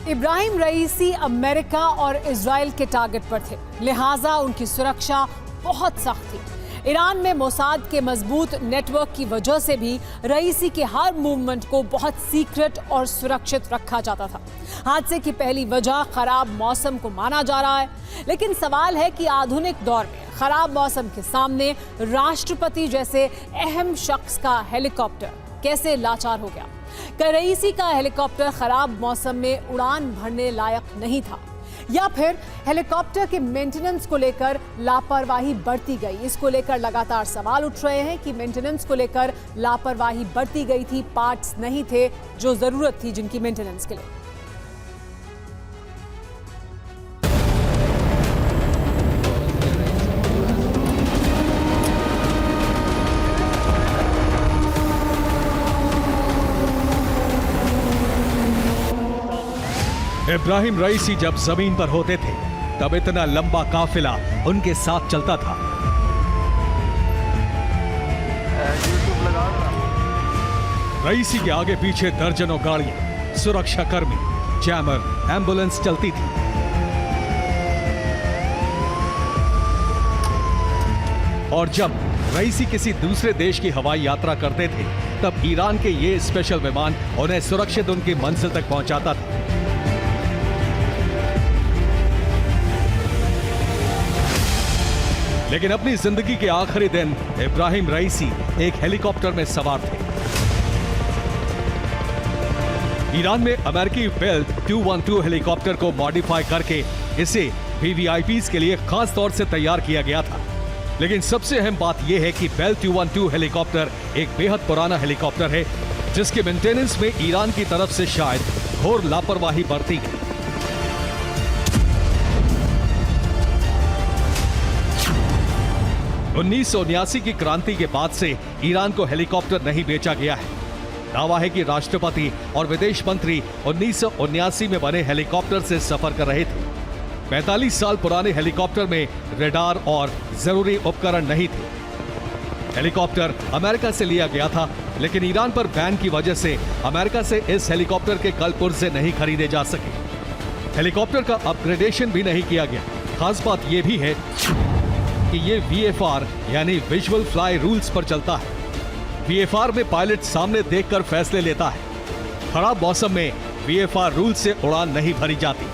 इब्राहिम रईसी America और Israel के target पर थे, लिहाजा उनकी सुरक्षा बहुत सख्त थी। ईरान में मोसाद के मजबूत नेटवर्क की वजह से भी रईसी के हर मूवमेंट को बहुत सीक्रेट और सुरक्षित रखा जाता था। हादसे की पहली वजह खराब मौसम को माना जा रहा है, लेकिन सवाल है कि आधुनिक दौर में खराब मौसम के सामने राष्ट्रपति जैसे अहम शख्स का हेलीकॉप्टर कैसे लाचार हो गया। क्या रईसी का हेलीकॉप्टर खराब मौसम में उड़ान भरने लायक नहीं था, या फिर हेलीकॉप्टर के मेंटेनेंस को लेकर लापरवाही बरती गई? इसको लेकर लगातार सवाल उठ रहे हैं कि मेंटेनेंस को लेकर लापरवाही बरती गई थी, पार्ट्स नहीं थे जो जरूरत थी जिनकी मेंटेनेंस के लिए। इब्राहिम रईसी जब जमीन पर होते थे तब इतना लंबा काफिला उनके साथ चलता था। रईसी के आगे पीछे दर्जनों गाड़ियां, सुरक्षा कर्मी, जैमर, एम्बुलेंस चलती थी। और जब रईसी किसी दूसरे देश की हवाई यात्रा करते थे तब ईरान के ये स्पेशल विमान उन्हें सुरक्षित उनकी मंजिल तक पहुंचाता था। लेकिन अपनी जिंदगी के आखिरी दिन इब्राहिम रईसी एक हेलीकॉप्टर में सवार थे। ईरान में अमेरिकी बेल 212 हेलीकॉप्टर को मॉडिफाई करके इसे वीवीआईपीज के लिए खास तौर से तैयार किया गया था। लेकिन सबसे अहम बात यह है कि बेल 212 हेलीकॉप्टर एक बेहद पुराना हेलीकॉप्टर है जिसके मेंटेनेंस में ईरान की तरफ से शायद घोर लापरवाही बरती गई। 1979 की क्रांति के बाद से ईरान को हेलीकॉप्टर नहीं बेचा गया है। दावा है कि राष्ट्रपति और विदेश मंत्री 1979 में बने हेलीकॉप्टर से सफर कर रहे थे। 45 साल पुराने हेलीकॉप्टर में रडार और जरूरी उपकरण नहीं थे। हेलीकॉप्टर अमेरिका से लिया गया था, लेकिन ईरान पर बैन की वजह से अमेरिका से इस हेलीकॉप्टर के कल पुर्जे नहीं खरीदे जा सके। हेलीकॉप्टर का अपग्रेडेशन भी नहीं किया गया। खास बात यह भी है कि ये VFR यानी विजुअल फ्लाई रूल्स पर चलता है। VFR में पायलट सामने देखकर फैसले लेता है। खराब मौसम में VFR रूल से उड़ान नहीं भरी जाती।